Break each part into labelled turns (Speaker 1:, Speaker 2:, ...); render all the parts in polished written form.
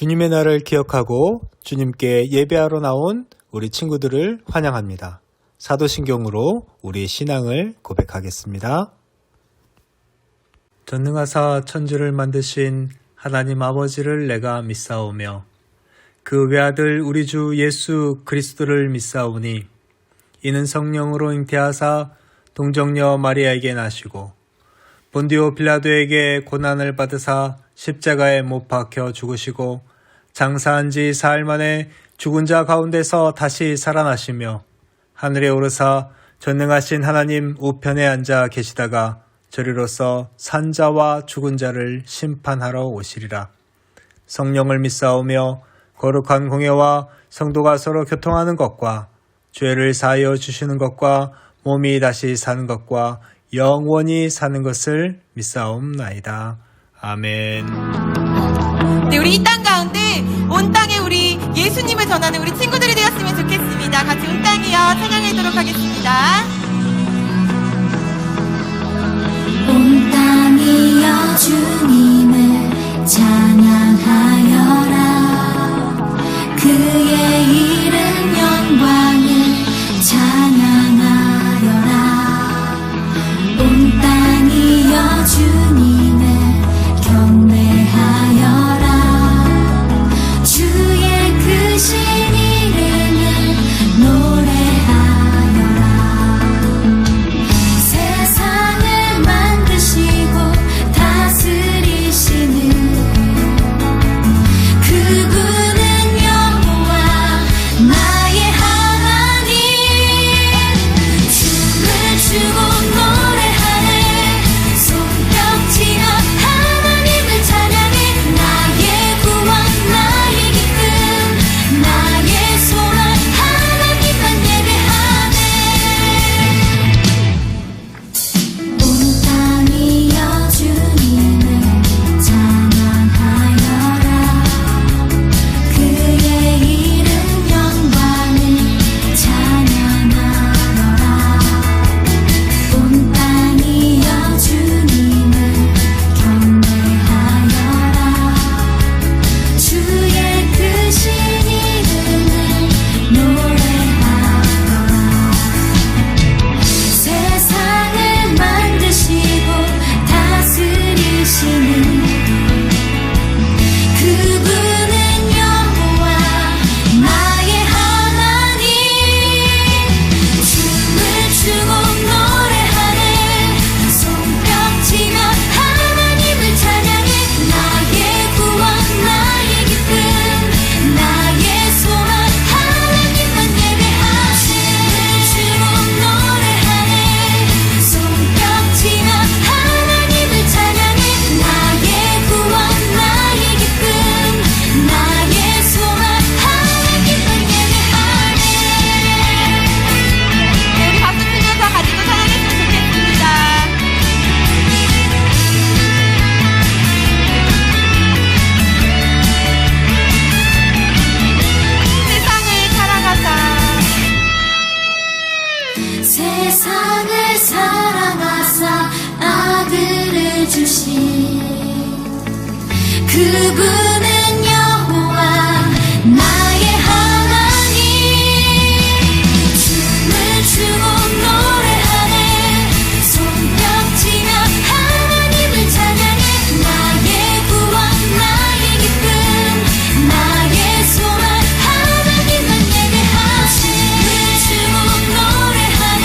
Speaker 1: 주님의 날을 기억하고 주님께 예배하러 나온 우리 친구들을 환영합니다. 사도신경으로 우리 신앙을 고백하겠습니다. 전능하사 천지를 만드신 하나님 아버지를 내가 믿사오며 그 외아들 우리 주 예수 그리스도를 믿사오니 이는 성령으로 잉태하사 동정녀 마리아에게 나시고 본디오 빌라도에게 고난을 받으사 십자가에 못 박혀 죽으시고 장사한 지 사흘 만에 죽은 자 가운데서 다시 살아나시며 하늘에 오르사 전능하신 하나님 우편에 앉아 계시다가 저리로서 산 자와 죽은 자를 심판하러 오시리라. 성령을 믿사오며 거룩한 공예와 성도가 서로 교통하는 것과 죄를 사하여 주시는 것과 몸이 다시 사는 것과 영원히 사는 것을 믿사옵나이다. 아멘.
Speaker 2: 네, 우리 이 땅 가운데 온 땅에 우리 예수님을 전하는 우리 친구들이 되었으면 좋겠습니다. 같이 온 땅이여 찬양하도록 하겠습니다.
Speaker 3: 온 땅이여 주님을 찬양하여라. 그의 이름 영광을 찬양하여라. 온 땅이여 주님을 경배하여라. 주의 크신 이름을 노래하여라. 세상을 만드시고 다스리시는 그분은 여호와 나의 하나님. 춤을 추고 노래하네. 손뼉치며 하나님을 찬양해. 나의 구원 나의 기쁨 나의 소망 하나님만 예배하네. 온 땅이여 주님을 찬양하여라. 그의 이름 영광을 찬양하여라. 온 땅이여 주님을 경배하여라. 주의 크신 이름을 노래하여라. 세상을 만드시고 다스리시는 그분은 여호와 나의 하나님. 춤을 추고 노래하네. 손뼉치며 하나님을 찬양해. 나의 구원 나의 기쁨 나의 소망 하나님만 예배하세. 춤을 추고 노래하네. 손뼉치며 하나님을 찬양해. 나의 구원 나의 기쁨 나의 소망 하나님만 예배하네.
Speaker 2: 네, 우리 박수 치면서 가지고 찬양했으면 좋겠습니다. 세상을 사랑하사
Speaker 3: 세상을 사랑하사 아들을 주신 그분은 여호와 나의 하나님. 춤을 추고 노래하네. 손뼉치며 하나님을 찬양해. 나의 구원 나의 기쁨 나의 소망 하나님만 예배하세. 춤을 추고 노래하네.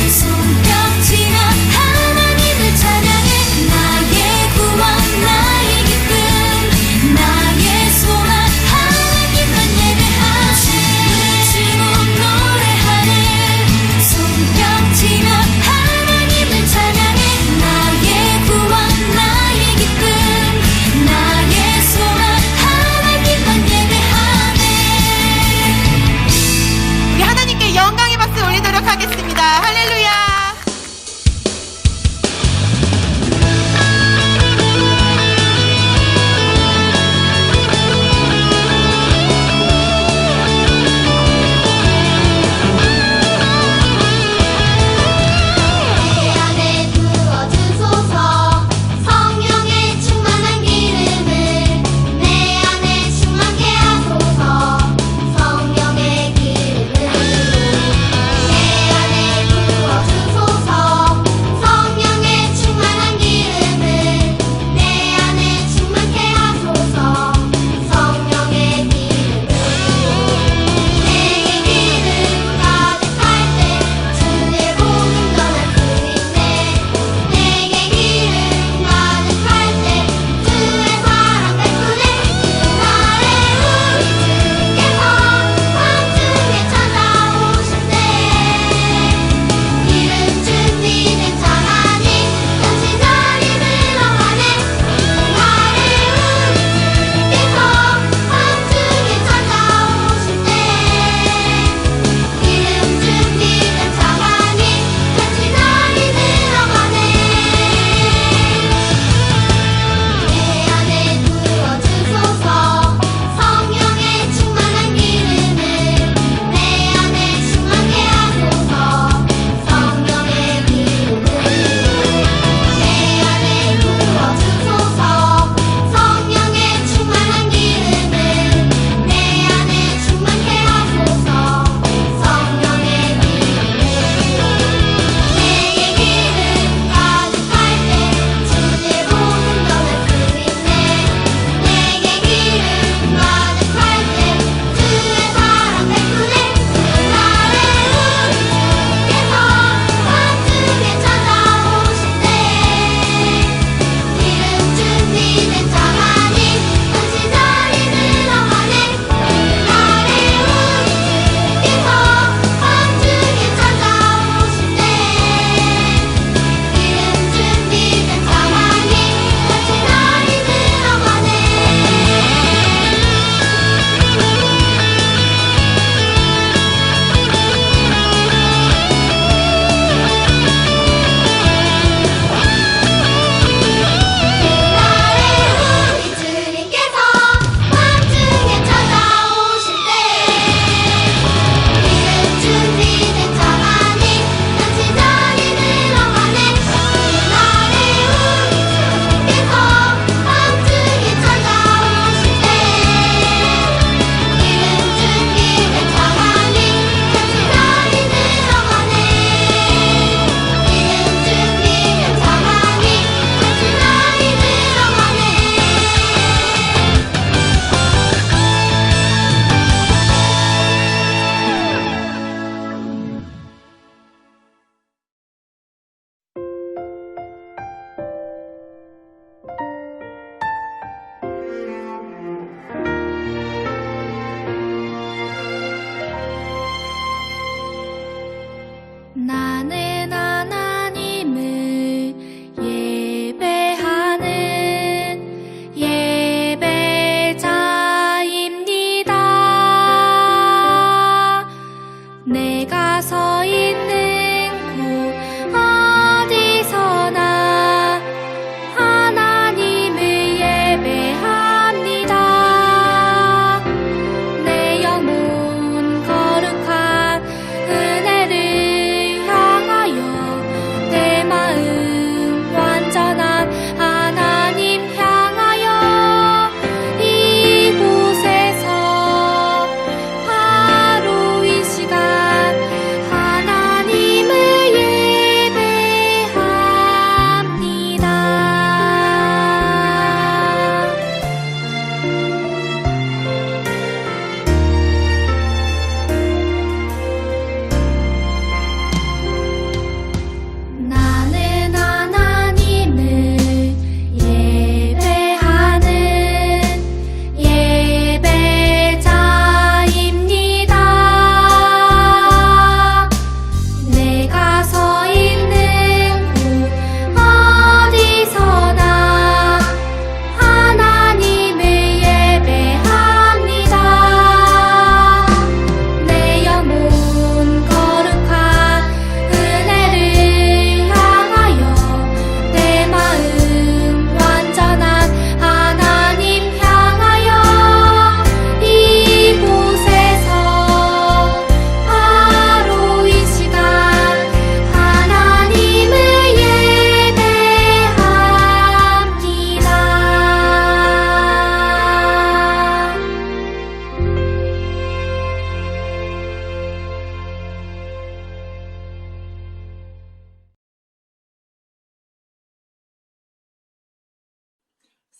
Speaker 3: 손뼉치며 하나님을 찬양해. 나의 구원 나의 기쁨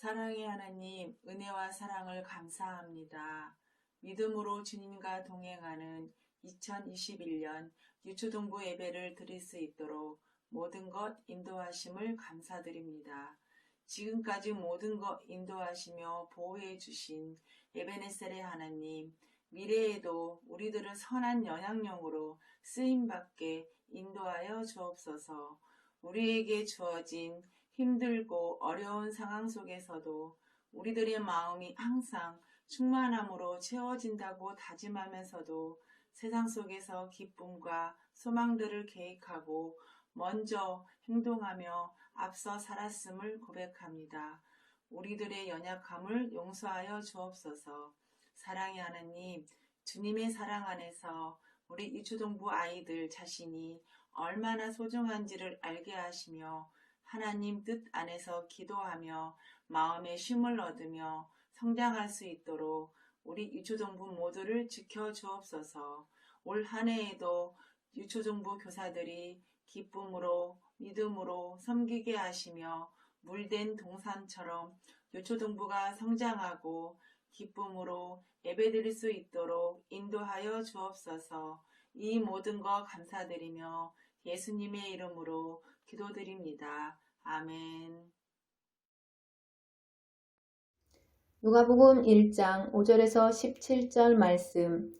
Speaker 4: 사랑의 하나님, 은혜와 사랑을 감사합니다. 믿음으로 주님과 동행하는 2021년 유초동부 예배를 드릴 수 있도록 모든 것 인도하심을 감사드립니다. 지금까지 모든 것 인도하시며 보호해 주신 에베네셀의 하나님, 미래에도 우리들을 선한 영향력으로 쓰임받게 인도하여 주옵소서. 우리에게 주어진 힘들고 어려운 상황 속에서도 우리들의 마음이 항상 충만함으로 채워진다고 다짐하면서도 세상 속에서 기쁨과 소망들을 계획하고 먼저 행동하며 앞서 살았음을 고백합니다. 우리들의 연약함을 용서하여 주옵소서. 사랑의 하나님, 주님의 사랑 안에서 우리 유초동부 아이들 자신이 얼마나 소중한지를 알게 하시며 하나님 뜻 안에서 기도하며 마음의 쉼을 얻으며 성장할 수 있도록 우리 유초동부 모두를 지켜 주옵소서. 올 한 해에도 유초동부 교사들이 기쁨으로 믿음으로 섬기게 하시며 물된 동산처럼 유초동부가 성장하고 기쁨으로 예배드릴 수 있도록 인도하여 주옵소서. 이 모든 것 감사드리며 예수님의 이름으로 기도드립니다. 아멘.
Speaker 5: 누가복음 1장 5절에서 17절 말씀.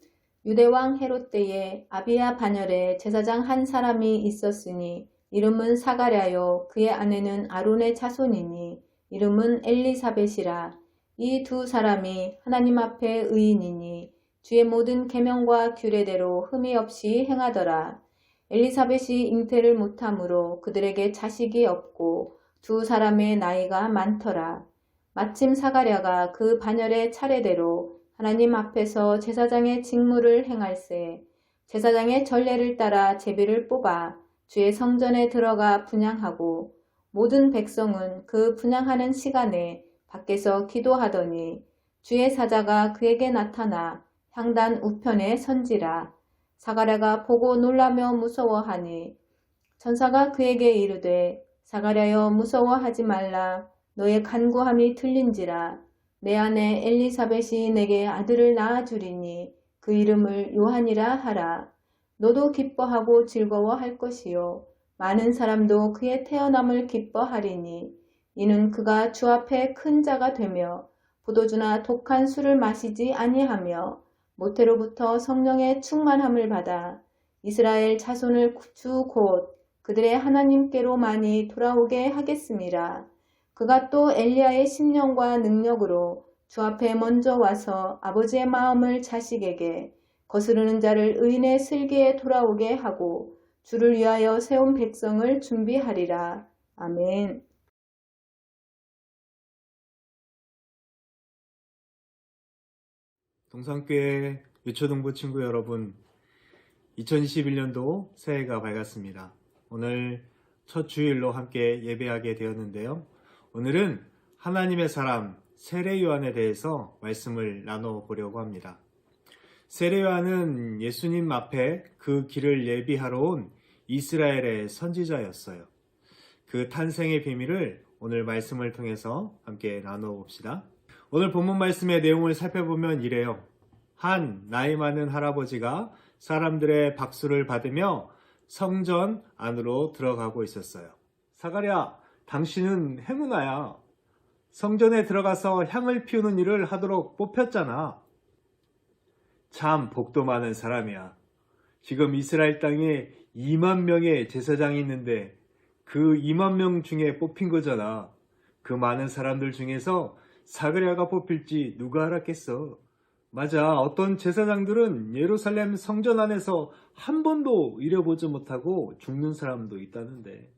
Speaker 5: 유대왕 헤롯 때에 아비야 반열에 제사장 한 사람이 있었으니 이름은 사가랴요 그의 아내는 아론의 자손이니 이름은 엘리사벳이라. 이 두 사람이 하나님 앞에 의인이니 주의 모든 계명과 규례대로 흠이 없이 행하더라. 엘리사벳이 잉태를 못하므로 그들에게 자식이 없고 두 사람의 나이가 많더라. 마침 사가랴가 그 반열의 차례대로 하나님 앞에서 제사장의 직무를 행할세 제사장의 전례를 따라 제비를 뽑아 주의 성전에 들어가 분향하고 모든 백성은 그 분향하는 시간에 밖에서 기도하더니 주의 사자가 그에게 나타나 향단 우편에 선지라. 사가랴가 보고 놀라며 무서워하니 천사가 그에게 이르되 사가랴여 무서워하지 말라. 너의 간구함이 들린지라. 내 아내 엘리사벳이 내게 아들을 낳아주리니 그 이름을 요한이라 하라. 너도 기뻐하고 즐거워할 것이요 많은 사람도 그의 태어남을 기뻐하리니 이는 그가 주 앞에 큰 자가 되며 포도주나 독한 술을 마시지 아니하며 모태로부터 성령의 충만함을 받아 이스라엘 자손을 주 곧 그들의 하나님께로 많이 돌아오게 하겠습니다. 그가 또 엘리야의 심령과 능력으로 주 앞에 먼저 와서 아버지의 마음을 자식에게 거스르는 자를 의인의 슬기에 돌아오게 하고 주를 위하여 세운 백성을 준비하리라. 아멘.
Speaker 1: 동산교회 유초동부 친구 여러분, 2021년도 새해가 밝았습니다. 오늘 첫 주일로 함께 예배하게 되었는데요. 오늘은 하나님의 사람 세례 요한에 대해서 말씀을 나눠보려고 합니다. 세례 요한은 예수님 앞에 그 길을 예비하러 온 이스라엘의 선지자였어요. 그 탄생의 비밀을 오늘 말씀을 통해서 함께 나눠봅시다. 오늘 본문 말씀의 내용을 살펴보면 이래요. 한 나이 많은 할아버지가 사람들의 박수를 받으며 성전 안으로 들어가고 있었어요. 사가랴, 당신은 행운아야. 성전에 들어가서 향을 피우는 일을 하도록 뽑혔잖아. 참 복도 많은 사람이야. 지금 이스라엘 땅에 2만 명의 제사장이 있는데 그 2만 명 중에 뽑힌 거잖아. 그 많은 사람들 중에서 사가랴가 뽑힐지 누가 알았겠어. 맞아, 어떤 제사장들은 예루살렘 성전 안에서 한 번도 일해보지 못하고 죽는 사람도 있다는데.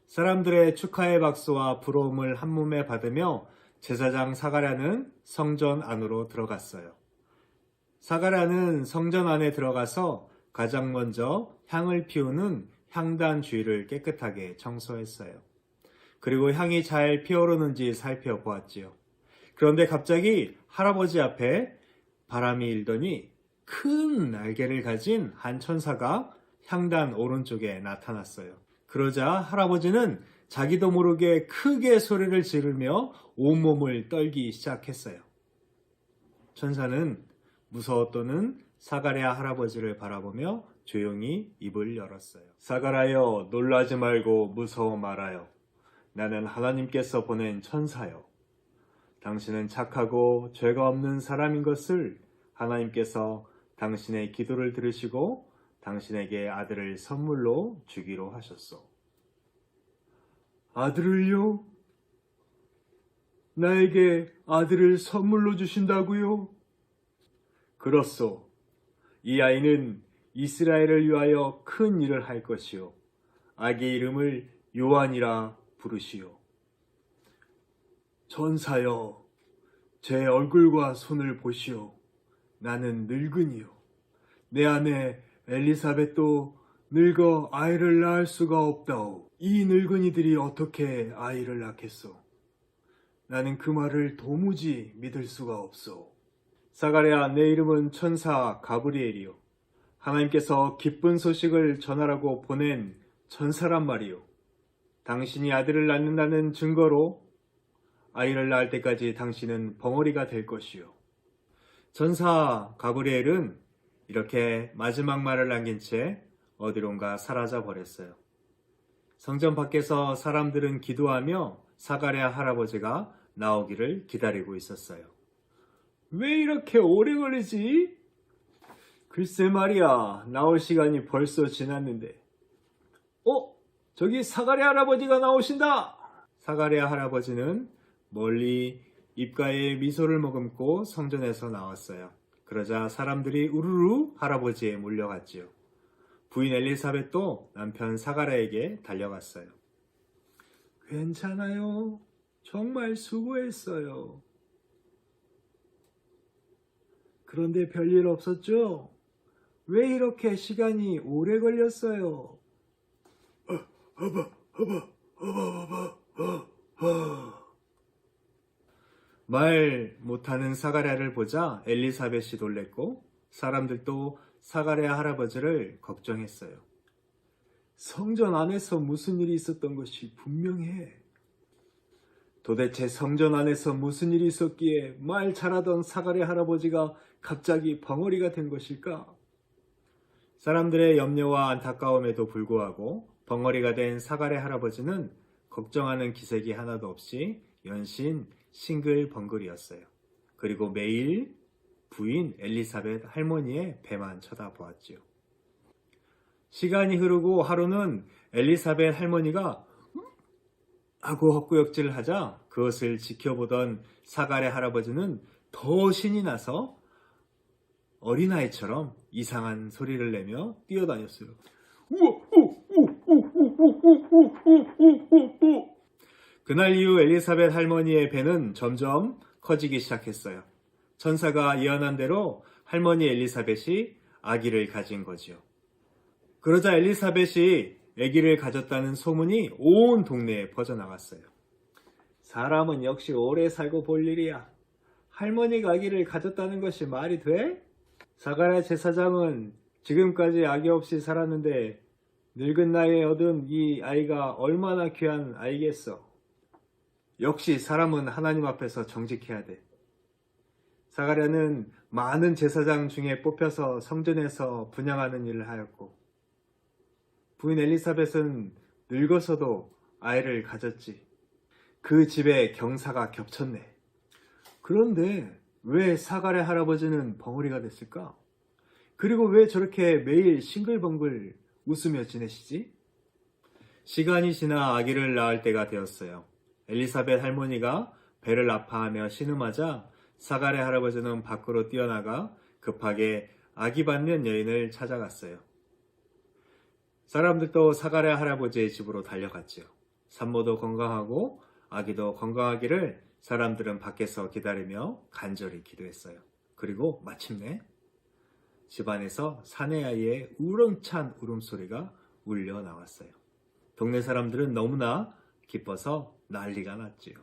Speaker 1: 사람들의 축하의 박수와 부러움을 한몸에 받으며 제사장 사가랴는 성전 안으로 들어갔어요. 사가랴는 성전 안에 들어가서 가장 먼저 향을 피우는 향단 주위를 깨끗하게 청소했어요. 그리고 향이 잘 피어오르는지 살펴보았지요. 그런데 갑자기 할아버지 앞에 바람이 일더니 큰 날개를 가진 한 천사가 향단 오른쪽에 나타났어요. 그러자 할아버지는 자기도 모르게 크게 소리를 지르며 온몸을 떨기 시작했어요. 천사는 무서웠더는 사가랴 할아버지를 바라보며 조용히 입을 열었어요. 사가랴여, 놀라지 말고 무서워 말아요. 나는 하나님께서 보낸 천사요. 당신은 착하고 죄가 없는 사람인 것을 하나님께서 당신의 기도를 들으시고 당신에게 아들을 선물로 주기로 하셨소. 아들을요? 나에게 아들을 선물로 주신다고요? 그렇소. 이 아이는 이스라엘을 위하여 큰 일을 할 것이요. 아기 이름을 요한이라 부르시오. 천사여, 제 얼굴과 손을 보시오. 나는 늙은이요. 내 아내 엘리사벳도 늙어 아이를 낳을 수가 없다오. 이 늙은이들이 어떻게 아이를 낳겠소? 나는 그 말을 도무지 믿을 수가 없소. 사가랴, 내 이름은 천사 가브리엘이요. 하나님께서 기쁜 소식을 전하라고 보낸 천사란 말이요. 당신이 아들을 낳는다는 증거로 아이를 낳을 때까지 당신은 벙어리가 될 것이요. 천사 가브리엘은 이렇게 마지막 말을 남긴 채 어디론가 사라져 버렸어요. 성전 밖에서 사람들은 기도하며 사가랴 할아버지가 나오기를 기다리고 있었어요. 왜 이렇게 오래 걸리지? 글쎄 말이야, 나올 시간이 벌써 지났는데. 저기 사가랴 할아버지가 나오신다! 사가랴 할아버지는 멀리 입가에 미소를 머금고 성전에서 나왔어요. 그러자 사람들이 우르르 할아버지에 몰려갔지요. 부인 엘리사벳도 남편 사가랴에게 달려갔어요. 괜찮아요. 정말 수고했어요. 그런데 별일 없었죠? 왜 이렇게 시간이 오래 걸렸어요? 말 못하는 사가랴를 보자 엘리사벳이 놀랬고 사람들도 사가랴 할아버지를 걱정했어요. 성전 안에서 무슨 일이 있었던 것이 분명해. 도대체 성전 안에서 무슨 일이 있었기에 말 잘하던 사가랴 할아버지가 갑자기 벙어리가 된 것일까? 사람들의 염려와 안타까움에도 불구하고 벙어리가 된 사가랴 할아버지는 걱정하는 기색이 하나도 없이 연신 싱글벙글이었어요. 그리고 매일 부인 엘리사벳 할머니의 배만 쳐다보았지요. 시간이 흐르고 하루는 엘리사벳 할머니가 하고 헛구역질을 하자 그것을 지켜보던 사가랴 할아버지는 더 신이 나서 어린아이처럼 이상한 소리를 내며 뛰어다녔어요. 그날 이후 엘리사벳 할머니의 배는 점점 커지기 시작했어요. 천사가 예언한 대로 할머니 엘리사벳이 아기를 가진 거지요. 그러자 엘리사벳이 아기를 가졌다는 소문이 온 동네에 퍼져나갔어요. 사람은 역시 오래 살고 볼 일이야. 할머니가 아기를 가졌다는 것이 말이 돼? 사가랴 제사장은 지금까지 아기 없이 살았는데 늙은 나이에 얻은 이 아이가 얼마나 귀한 아이겠어. 역시 사람은 하나님 앞에서 정직해야 돼. 사가랴는 많은 제사장 중에 뽑혀서 성전에서 분향하는 일을 하였고 부인 엘리사벳은 늙어서도 아이를 가졌지. 그 집에 경사가 겹쳤네. 그런데 왜 사가랴 할아버지는 벙어리가 됐을까? 그리고 왜 저렇게 매일 싱글벙글 웃으며 지내시지? 시간이 지나 아기를 낳을 때가 되었어요. 엘리사벳 할머니가 배를 아파하며 신음하자 사가랴 할아버지는 밖으로 뛰어나가 급하게 아기 받는 여인을 찾아갔어요. 사람들도 사가랴 할아버지의 집으로 달려갔지요. 산모도 건강하고 아기도 건강하기를 사람들은 밖에서 기다리며 간절히 기도했어요. 그리고 마침내 집안에서 사내아이의 우렁찬 울음소리가 울려 나왔어요. 동네 사람들은 너무나 기뻐서 난리가 났지요.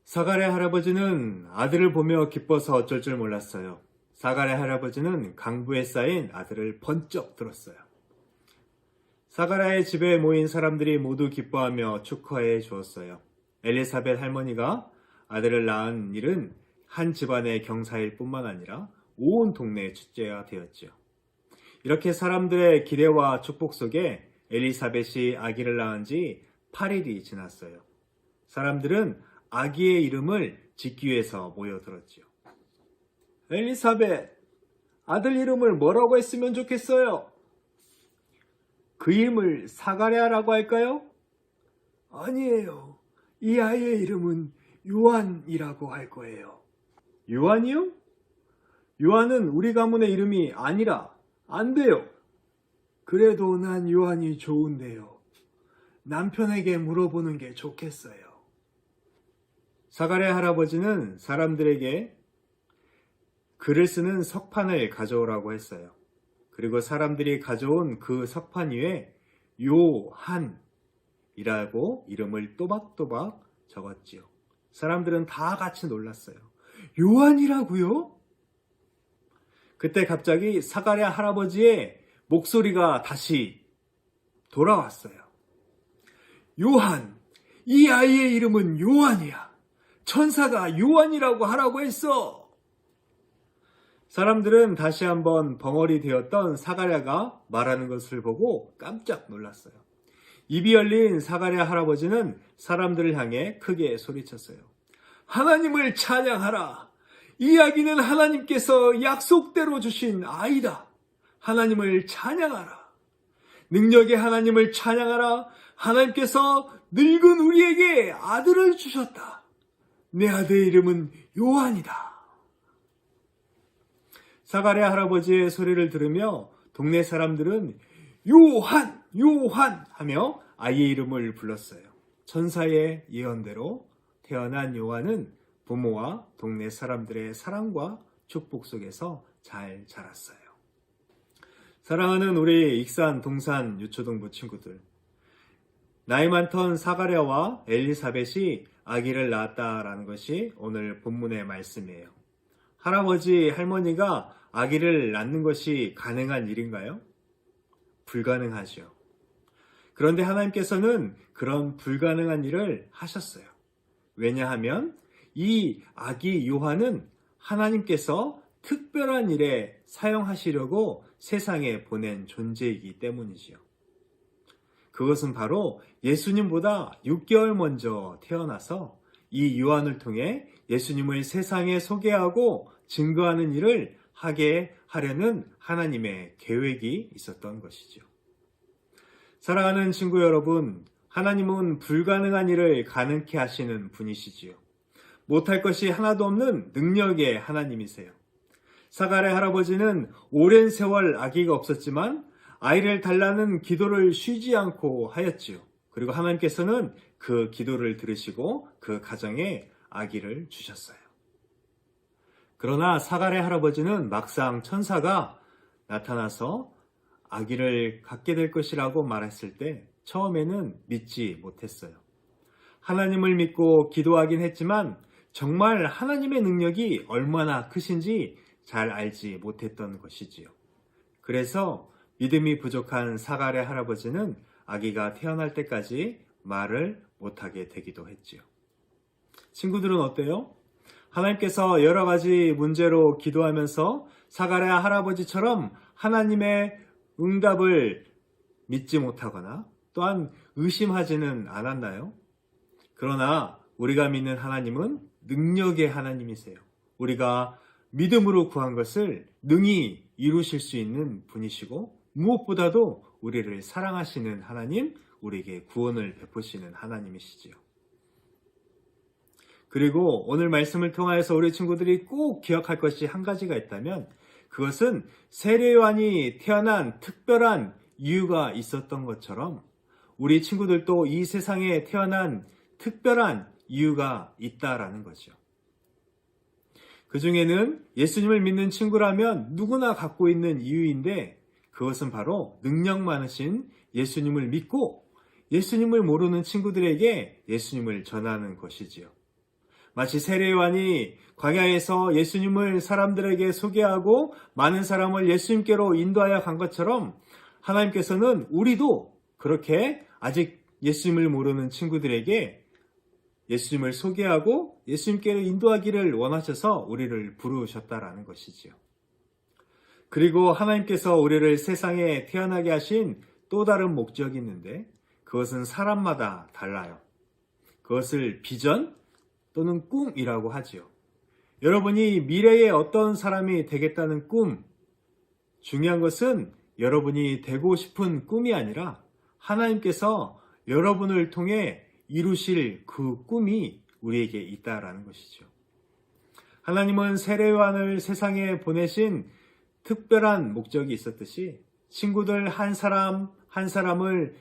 Speaker 1: 사가랴 할아버지는 아들을 보며 기뻐서 어쩔 줄 몰랐어요. 사가랴 할아버지는 강부에 쌓인 아들을 번쩍 들었어요. 사가랴의 집에 모인 사람들이 모두 기뻐하며 축하해 주었어요. 엘리사벳 할머니가 아들을 낳은 일은 한 집안의 경사일 뿐만 아니라 온 동네의 축제가 되었지요. 이렇게 사람들의 기대와 축복 속에 엘리사벳이 아기를 낳은 지 8일이 지났어요. 사람들은 아기의 이름을 짓기 위해서 모여들었지요. 엘리사벳, 아들 이름을 뭐라고 했으면 좋겠어요? 그 이름을 사가랴라고 할까요? 아니에요. 이 아이의 이름은 요한이라고 할 거예요. 요한이요? 요한은 우리 가문의 이름이 아니라 안 돼요. 그래도 난 요한이 좋은데요. 남편에게 물어보는 게 좋겠어요. 사가랴 할아버지는 사람들에게 글을 쓰는 석판을 가져오라고 했어요. 그리고 사람들이 가져온 그 석판 위에 요한이라고 이름을 또박또박 적었지요. 사람들은 다 같이 놀랐어요. 요한이라고요? 그때 갑자기 사가랴 할아버지의 목소리가 다시 돌아왔어요. 요한, 이 아이의 이름은 요한이야. 천사가 요한이라고 하라고 했어. 사람들은 다시 한번 벙어리 되었던 사가랴가 말하는 것을 보고 깜짝 놀랐어요. 입이 열린 사가랴 할아버지는 사람들을 향해 크게 소리쳤어요. 하나님을 찬양하라. 이 아기는 하나님께서 약속대로 주신 아이다. 하나님을 찬양하라. 능력의 하나님을 찬양하라. 하나님께서 늙은 우리에게 아들을 주셨다. 내 아들의 이름은 요한이다. 사가랴 할아버지의 소리를 들으며 동네 사람들은 요한, 요한 하며 아이의 이름을 불렀어요. 천사의 예언대로 태어난 요한은 부모와 동네 사람들의 사랑과 축복 속에서 잘 자랐어요. 사랑하는 우리 익산, 동산, 유초동부 친구들, 나이 많던 사가랴와 엘리사벳이 아기를 낳았다라는 것이 오늘 본문의 말씀이에요. 할아버지, 할머니가 아기를 낳는 것이 가능한 일인가요? 불가능하죠. 그런데 하나님께서는 그런 불가능한 일을 하셨어요. 왜냐하면 이 아기 요한은 하나님께서 특별한 일에 사용하시려고 세상에 보낸 존재이기 때문이지요. 그것은 바로 예수님보다 6개월 먼저 태어나서 이 요한을 통해 예수님을 세상에 소개하고 증거하는 일을 하게 하려는 하나님의 계획이 있었던 것이죠. 사랑하는 친구 여러분, 하나님은 불가능한 일을 가능케 하시는 분이시지요. 못할 것이 하나도 없는 능력의 하나님이세요. 사가랴 할아버지는 오랜 세월 아기가 없었지만 아이를 달라는 기도를 쉬지 않고 하였지요. 그리고 하나님께서는 그 기도를 들으시고 그 가정에 아기를 주셨어요. 그러나 사가랴 할아버지는 막상 천사가 나타나서 아기를 갖게 될 것이라고 말했을 때 처음에는 믿지 못했어요. 하나님을 믿고 기도하긴 했지만 정말 하나님의 능력이 얼마나 크신지 잘 알지 못했던 것이지요. 그래서 믿음이 부족한 사가랴 할아버지는 아기가 태어날 때까지 말을 못하게 되기도 했지요. 친구들은 어때요? 하나님께서 여러 가지 문제로 기도하면서 사가랴 할아버지처럼 하나님의 응답을 믿지 못하거나 또한 의심하지는 않았나요? 그러나 우리가 믿는 하나님은 능력의 하나님이세요. 우리가 믿음으로 구한 것을 능히 이루실 수 있는 분이시고 무엇보다도 우리를 사랑하시는 하나님, 우리에게 구원을 베푸시는 하나님이시지요. 그리고 오늘 말씀을 통하여서 우리 친구들이 꼭 기억할 것이 한 가지가 있다면 그것은 세례 요한이 태어난 특별한 이유가 있었던 것처럼 우리 친구들도 이 세상에 태어난 특별한 이유가 있다라는 거죠. 그 중에는 예수님을 믿는 친구라면 누구나 갖고 있는 이유인데 그것은 바로 능력 많으신 예수님을 믿고 예수님을 모르는 친구들에게 예수님을 전하는 것이지요. 마치 세례 요한이 광야에서 예수님을 사람들에게 소개하고 많은 사람을 예수님께로 인도하여 간 것처럼 하나님께서는 우리도 그렇게 아직 예수님을 모르는 친구들에게 예수님을 소개하고 예수님께로 인도하기를 원하셔서 우리를 부르셨다라는 것이지요. 그리고 하나님께서 우리를 세상에 태어나게 하신 또 다른 목적이 있는데 그것은 사람마다 달라요. 그것을 비전 또는 꿈이라고 하지요. 여러분이 미래에 어떤 사람이 되겠다는 꿈, 중요한 것은 여러분이 되고 싶은 꿈이 아니라 하나님께서 여러분을 통해 이루실 그 꿈이 우리에게 있다라는 것이죠. 하나님은 세례요한을 세상에 보내신 특별한 목적이 있었듯이 친구들 한 사람 한 사람을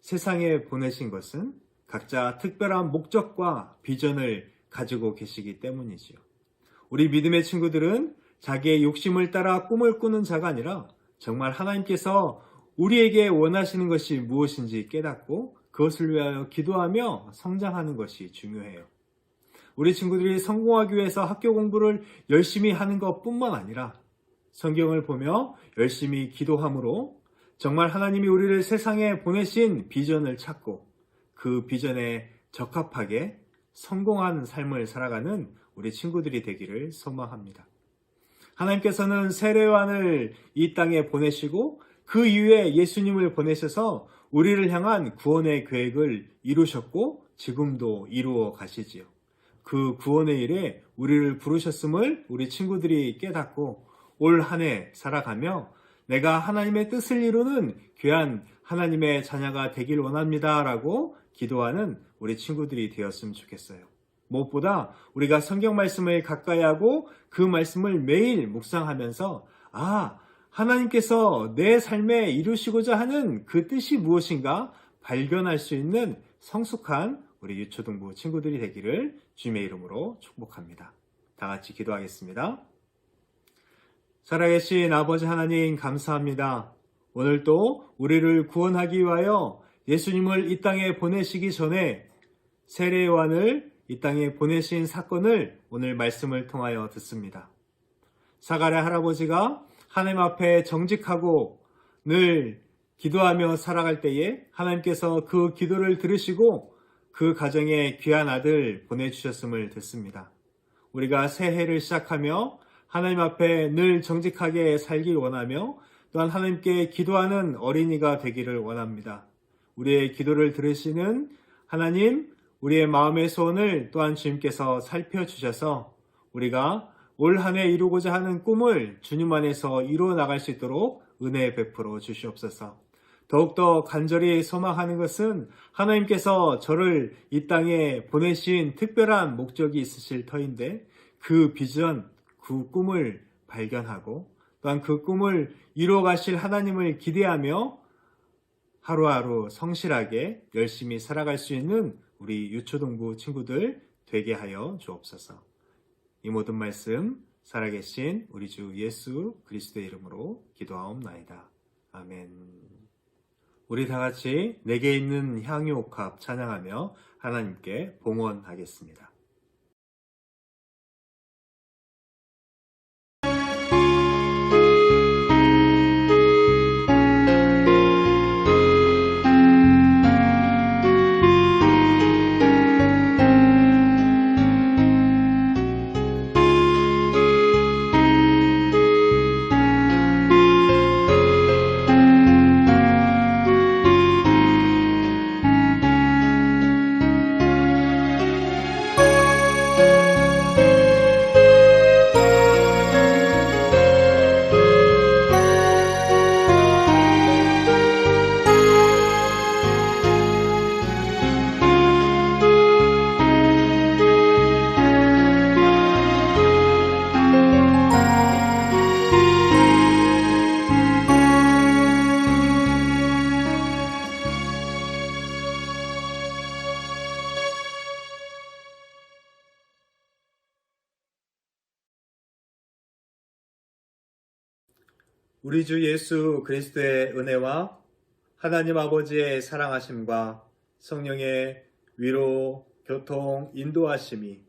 Speaker 1: 세상에 보내신 것은 각자 특별한 목적과 비전을 가지고 계시기 때문이지요. 우리 믿음의 친구들은 자기의 욕심을 따라 꿈을 꾸는 자가 아니라 정말 하나님께서 우리에게 원하시는 것이 무엇인지 깨닫고 그것을 위하여 기도하며 성장하는 것이 중요해요. 우리 친구들이 성공하기 위해서 학교 공부를 열심히 하는 것뿐만 아니라 성경을 보며 열심히 기도함으로 정말 하나님이 우리를 세상에 보내신 비전을 찾고 그 비전에 적합하게 성공한 삶을 살아가는 우리 친구들이 되기를 소망합니다. 하나님께서는 세례요한을 이 땅에 보내시고 그 이후에 예수님을 보내셔서 우리를 향한 구원의 계획을 이루셨고 지금도 이루어 가시지요. 그 구원의 일에 우리를 부르셨음을 우리 친구들이 깨닫고 올 한 해 살아가며 내가 하나님의 뜻을 이루는 귀한 하나님의 자녀가 되길 원합니다 라고 기도하는 우리 친구들이 되었으면 좋겠어요. 무엇보다 우리가 성경 말씀을 가까이 하고 그 말씀을 매일 묵상하면서 하나님께서 내 삶에 이루시고자 하는 그 뜻이 무엇인가 발견할 수 있는 성숙한 우리 유초등부 친구들이 되기를 주님의 이름으로 축복합니다. 다 같이 기도하겠습니다. 살아계신 아버지 하나님 감사합니다. 오늘도 우리를 구원하기 위하여 예수님을 이 땅에 보내시기 전에 세례요한을 이 땅에 보내신 사건을 오늘 말씀을 통하여 듣습니다. 사가랴 할아버지가 하나님 앞에 정직하고 늘 기도하며 살아갈 때에 하나님께서 그 기도를 들으시고 그 가정에 귀한 아들 보내주셨음을 듣습니다. 우리가 새해를 시작하며 하나님 앞에 늘 정직하게 살길 원하며 또한 하나님께 기도하는 어린이가 되기를 원합니다. 우리의 기도를 들으시는 하나님, 우리의 마음의 소원을 또한 주님께서 살펴주셔서 우리가 올 한 해 이루고자 하는 꿈을 주님 안에서 이루어 나갈 수 있도록 은혜 베풀어 주시옵소서. 더욱더 간절히 소망하는 것은 하나님께서 저를 이 땅에 보내신 특별한 목적이 있으실 터인데 그 비전, 그 꿈을 발견하고 또한 그 꿈을 이루어 가실 하나님을 기대하며 하루하루 성실하게 열심히 살아갈 수 있는 우리 유초동부 친구들 되게 하여 주옵소서. 이 모든 말씀 살아계신 우리 주 예수 그리스도의 이름으로 기도하옵나이다. 아멘. 우리 다 같이 내게 있는 향유옥합 찬양하며 하나님께 봉헌하겠습니다. 우리 주 예수 그리스도의 은혜와 하나님 아버지의 사랑하심과 성령의 위로, 교통, 인도하심이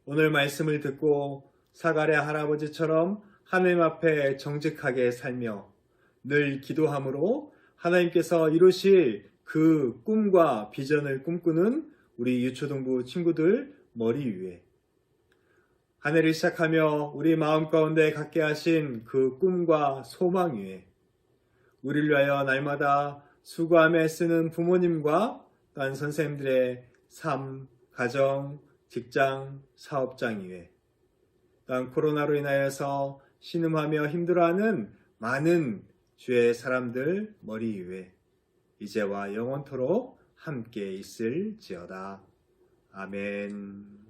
Speaker 1: 오늘 말씀을 듣고 사가랴 할아버지처럼 하나님 앞에 정직하게 살며 늘 기도함으로 하나님께서 이루실 그 꿈과 비전을 꿈꾸는 우리 유초등부 친구들 머리 위에, 한 해를 시작하며 우리 마음 가운데 갖게 하신 그 꿈과 소망 위에, 우리를 위하여 날마다 수고하며 애쓰는 부모님과 또한 선생님들의 삶, 가정, 직장, 사업장 위에, 또한 코로나로 인하여서 신음하며 힘들어하는 많은 주의 사람들 머리 위에 이제와 영원토록 함께 있을지어다. 아멘.